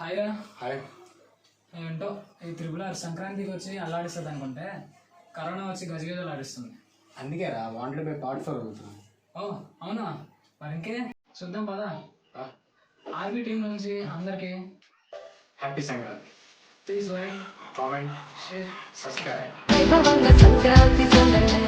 Hi రా. Hi. ఏంటో ఈ త్రిపుల సంక్రాంతికి వచ్చి అల్లాడిస్తుంది అనుకుంటే కరోనా వచ్చి గజగజలు ఆడిస్తుంది. అందుకే రా వాంటెడ్ బై పార్ట్ 4 అవుతున్నాను. ఓ అవునా, మరి ఇంకే చూద్దాం పదా. ఆర్మీ టీం నుంచి అందరికి happy Sankranti. Please like, comment, share, subscribe. వైభవంగా సంక్రాంతి సందడే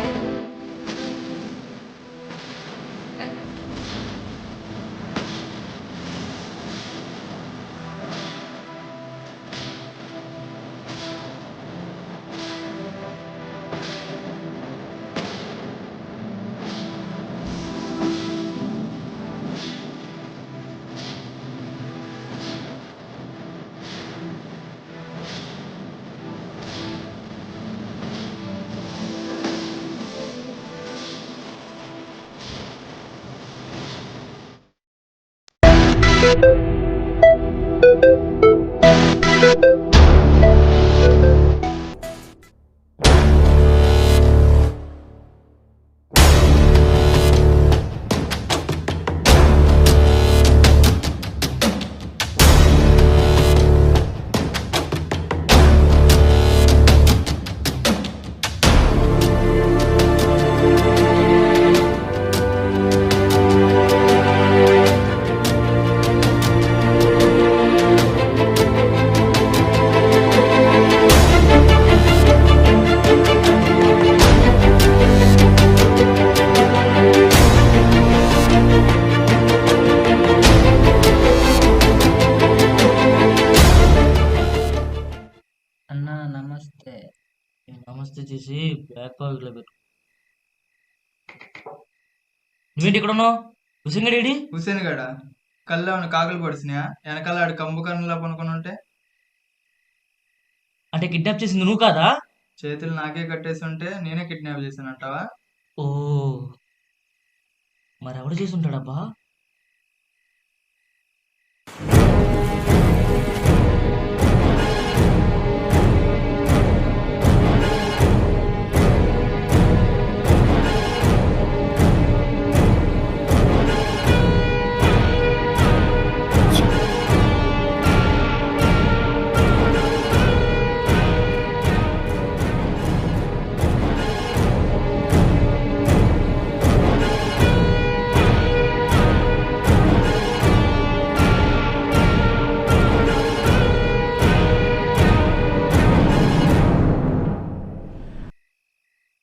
అన్నా నమస్తే. నమస్తే చేసి బ్యాక్ పాకెట్లో పెట్టు. నువ్వేంటి ఇక్కడ ఉన్నావు? హుసేన్ హుసేన్ గడ కళ్ళలో ఉన్న కాకులు పొడిచినాయా? వెనకాల ఆడు కంబు కన్నులా పనుకొని ఉంటే అంటే కిడ్నాప్ చేసింది నువ్వు కాదా? చేతులు నాకే కట్టేసి ఉంటే నేనే కిడ్నాప్ చేశానంటావా? ఓ మరి ఎవడు చేసి ఉంటాడబ్బా?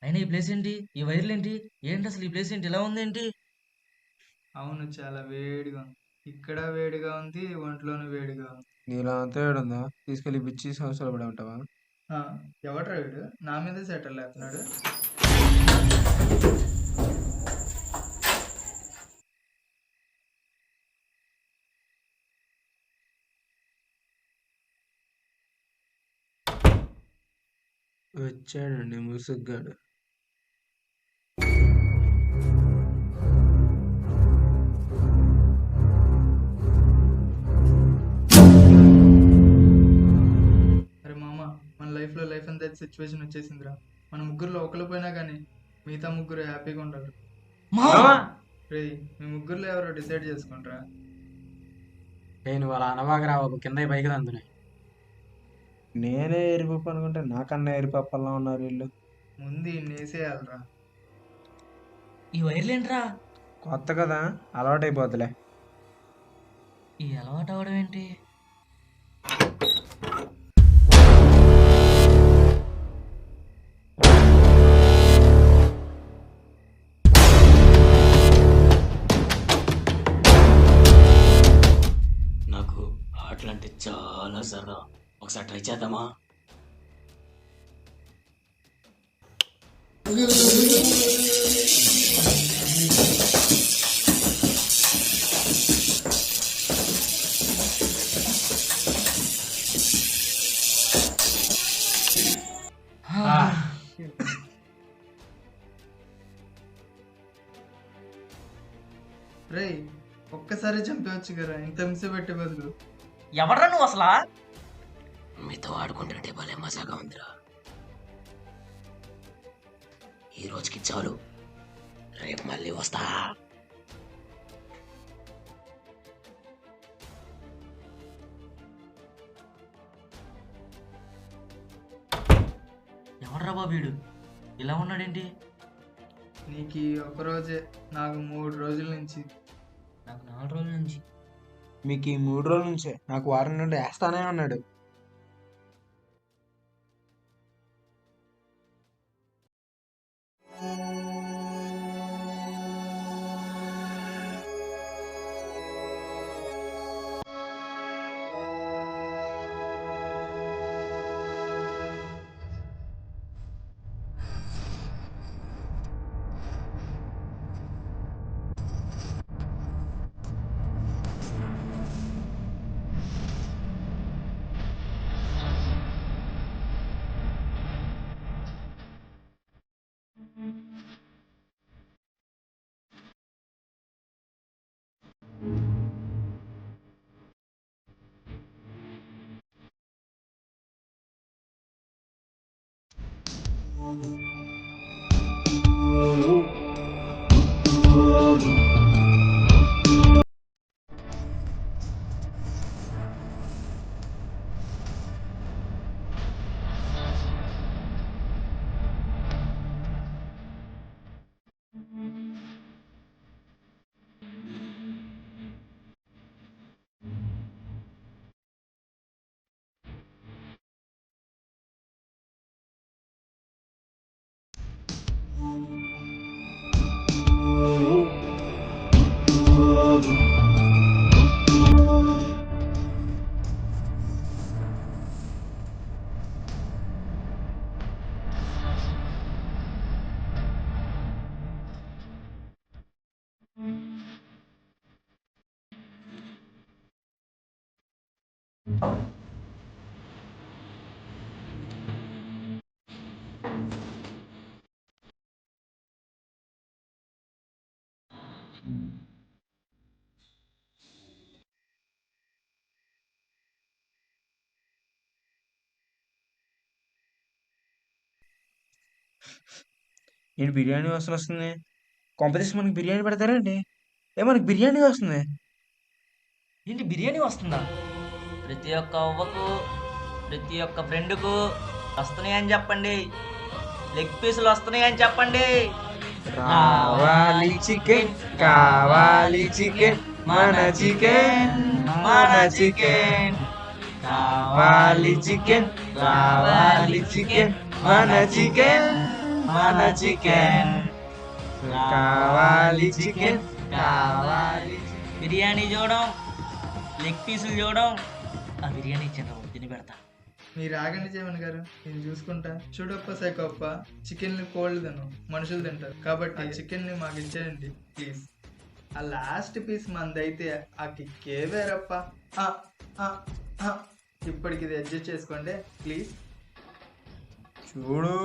అయినా ఈ ప్లేస్ ఏంటి? ఈ వైర్లు ఏంటి? ఏంటి అసలు ఈ ప్లేస్ ఏంటి ఇలా ఉంది ఏంటి? అవును, చాలా వేడిగా ఉంది. ఇక్కడ వేడిగా ఉంది, ఒంట్లోనూ వేడిగా ఉంది. నీలో అంతా ఏడుందా? తీసుకెళ్ళి బిచ్చి సంవత్సరాలు పడి ఉంటావా? ఎవడ్రా వీడు నా మీద సెటిల్ అవుతున్నాడు? వచ్చాడండి ముసుగ్గాడు. అరే మామ, మన లైఫ్లో లైఫ్ అంతా సిచ్యువేషన్ వచ్చేసిందిరా. మన ముగ్గురులో ఒకరు పోయినా కానీ మిగతా ముగ్గురు హ్యాపీగా ఉండాలి. రే, మీ ముగ్గురులో ఎవరో డిసైడ్ చేసుకుంటారా? నేను వాళ్ళ అనవాగరా ఒక కింద పైకి అందున్నాయి. నేనే ఎరిపప్పు అనుకుంటే నాకన్నా ఎరిపప్పల్లా ఉన్నారు వీళ్ళు. ముందు నేసేయాలరా. ఈ వైర్లు ఏంట్రా? కొత్త కదా, అలవాటైపోతులే. ఈ అలవాటు అవడం ఏంటి? నాకు ఆటలు అంటే చాలా సరదా. ఒకసారి ట్రై చేద్దామా? రే, ఒక్కసారి చంపవచ్చు కదా, ఇంత హింస పెట్టే బదులు. ఎవడ్రా నువ్వు అసలా? మీతో ఆడుకుంటుంటే భలే మజాగా ఉందిరా. ఈ రోజుకి చాలు, రేపు మళ్ళీ వస్తా. ఎవడ్రా బాబు వీడు ఇలా ఉన్నాడేంటి? నీకు ఈ ఒకరోజే, నాకు 3 రోజుల నుంచి. నాకు 4 రోజుల నుంచి. మీకు ఈ 3 రోజుల నుంచే, నాకు వారం నుండి వేస్తానే అన్నాడు. ఏంటి బిర్యానీ వాసన వస్తుంది? కొంపదీసి మనకి బిర్యానీ పెడతారండి? మనకి బిర్యానీ వస్తుంది. ఏంటి బిర్యానీ వస్తుందా? ప్రతి ఒక్క అవ్వకు, ప్రతి ఒక్క ఫ్రెండ్కు వస్తున్నాయని చెప్పండి. లెగ్ పీసులు వస్తున్నాయని చెప్పండి. రావాలి చికెన్, కావాలి చికెన్, మన చికెన్, మన చికెన్. కావాలి చికెన్, రావాలి చికెన్, మన చికెన్, మన చికెన్. కావాలి చికెన్, కావాలి. బిర్యానీ చూడడం, లెగ్ పీసులు చూడడం. ఆ బిర్యానీ ఇచ్చాను తిని పెడతా. మీరు ఆగండి జయమన్ గారు, నేను చూసుకుంటా. చూడప్ప సైకోప్ప, చికెన్ని కోళ్ళు తిను, మనుషులు తింటారు. కాబట్టి చికెన్ని మాకు ఇచ్చేయండి ప్లీజ్. ఆ లాస్ట్ పీస్ మందైతే ఆ కిక్కే వేరప్ప. ఆ, ఆ, ఆ. ఇప్పటికి ఇది అడ్జస్ట్ చేసుకోండి ప్లీజ్. చూడు,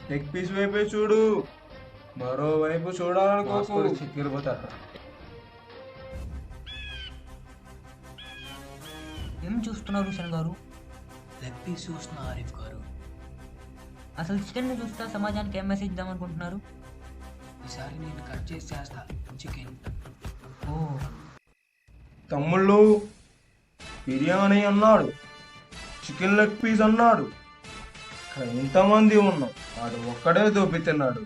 లెగ్ పీస్ వైపే చూడు, మరోవైపు చూడాలనుకోకు. చిక్కిరిపోతారు. ఏం చూస్తున్నారు హుసేన్ గారు? లెగ్ పీస్ చూస్తున్నా ఆరిఫ్ గారు. అసలు చికెన్ చూస్తా సమాజానికి ఏం మెసేజ్ ఇద్దాం అనుకుంటున్నారు? ఈసారి నేను కట్ చేసి చేస్తా చికెన్. ఓ, తమ్ముళ్ళు, బిర్యానీ అన్నాడు, చికెన్ లెగ్ పీస్ అన్నాడు. ఇక్కడ ఇంతమంది ఉన్నాం, వాడు ఒక్కడే దోపి తిన్నాడు.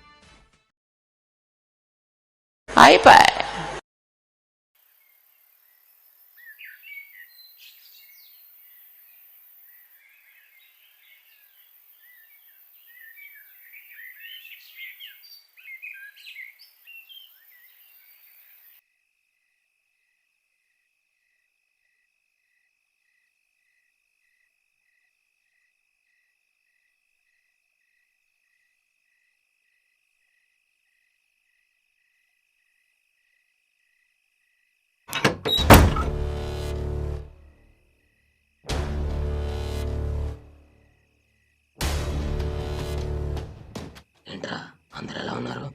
ఏంట్రా అందరు ఎలా ఉన్నారు?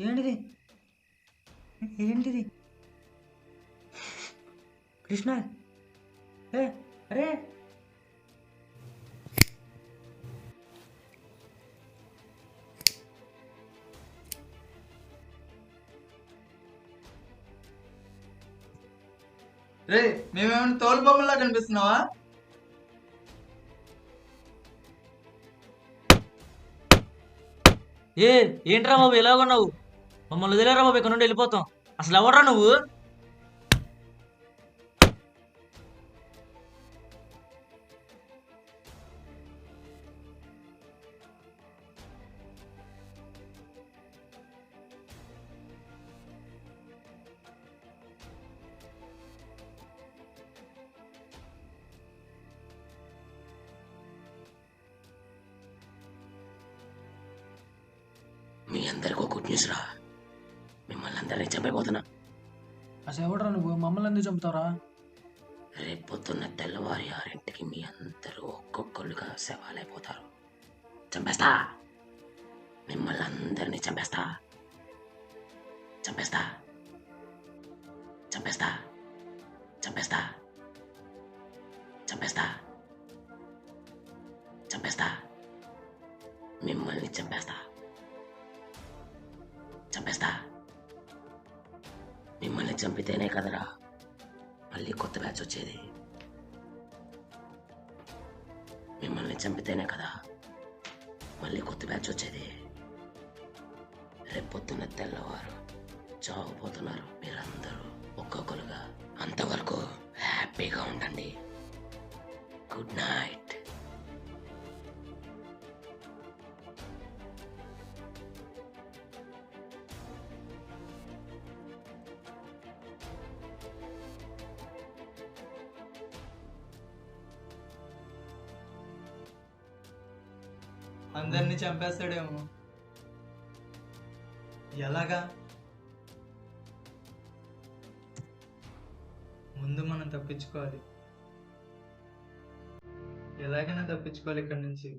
ఏంటిది? ఏంటిది? కృష్ణ, అరే రే మేమేమైనా తోలు బొమ్మలా కనిపిస్తున్నావా? ఏంట్రా బాబు ఎలాగున్నావు? మమ్మల్ని వదిలేరా బాబు, ఇక్కడ నుండి వెళ్ళిపోతాం. అసలు ఎవడ్రా నువ్వు? మీ అందరికీ గుడ్ న్యూస్ రా, మిమ్మల్ని అందరినీ చంపైపోతున్నా. అసలు ఎవడరా నువ్వు? మమ్మల్ని ఎందుకు చంపుతారా? రేపు పొద్దున్న తెల్లవారి 6ంటికి మీ అందరూ ఒక్కొక్కరుగా శవాలైపోతారు. చంపేస్తా, మిమ్మల్ని అందరినీ చంపేస్తా, చంపేస్తా, చంపేస్తా, చంపేస్తా, చంపేస్తా, చంపేస్తా, మిమ్మల్ని చంపేస్తా, చంపేస్తా. మిమ్మల్ని చంపితేనే కదరా మళ్ళీ కొత్త బ్యాచ్ వచ్చేది. మిమ్మల్ని చంపితేనే కదా మళ్ళీ కొత్త బ్యాచ్ వచ్చేది. రేపొద్దున తెల్లవారు చావబోతున్నారు మీరందరూ ఒక్కొక్కరుగా. అంతవరకు హ్యాపీగా ఉండండి. Good night. అందరినీ చంపేస్తాడేమో. ఎలాగా? ముందు మనం తప్పించుకోవాలి. ఎలాగైనా తప్పించుకోవాలి ఇక్కడి నుంచి.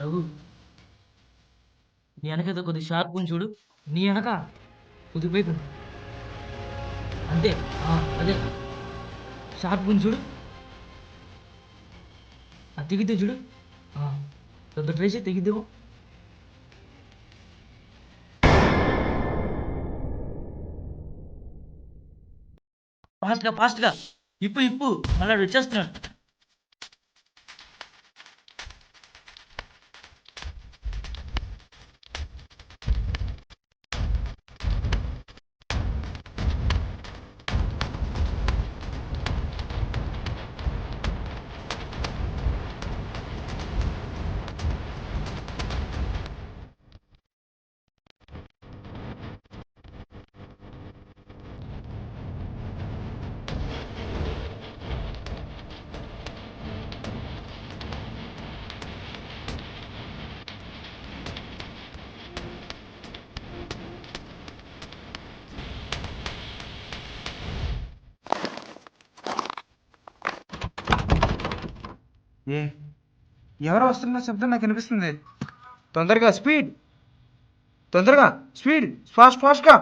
రఘు, నీ వెనకైతే కొద్ది షార్ప్ ఉంది చూడు. నీ వెనక కొద్దిపైపు అంతే. అదే షార్ప్ ఉంది చూడు. అది తెగిద్దే చూడు. పెద్ద ట్రేస్ తెగిద్దేమో. ఫాస్ట్గా ఇప్పు మళ్ళీ వచ్చేస్తున్నాడు. ఎవరో వస్తున్న శబ్దం నాకు వినిపిస్తుంది. తొందరగా స్పీడ్, తొందరగా స్పీడ్, ఫాస్ట్గా.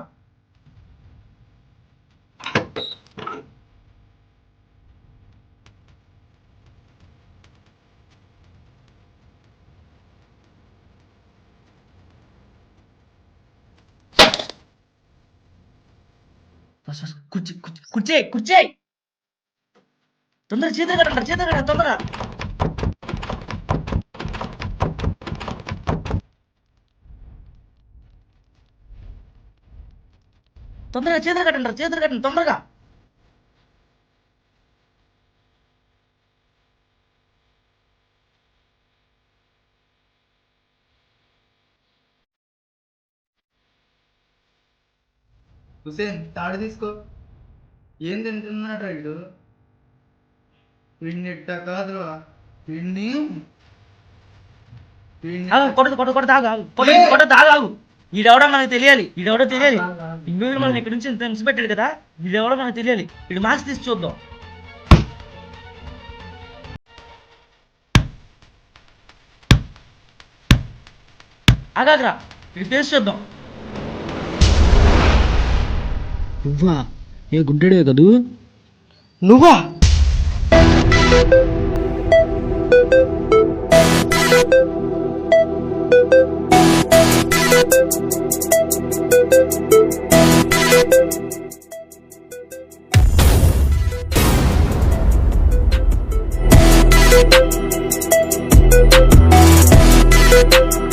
కుర్చీ తొందర చేతులు కట్టండి తొందర. తొందరగా చేతులు కట్టండి తొందరగా. హుసేన్ తాడు తీసుకో. ఏం తింటున్నాడు వీడు? వీడిని ఇట్ట కాదురా, వీడిని కొట్టు. ఈడెవడో మనకు తెలియాలి. ఇంకో మనం ఇక్కడ నుంచి ఇంత హింస పెట్టాడు కదా, ఈడెవడో మనకు తెలియాలి. వీడు మాస్క్ తీసి చూద్దాం. ఆగాగ్రా, వీడి ఫేస్ చూద్దాం. నువ్వా? ఏ గుడ్డడే కదూ? నువ్వా? Thank you.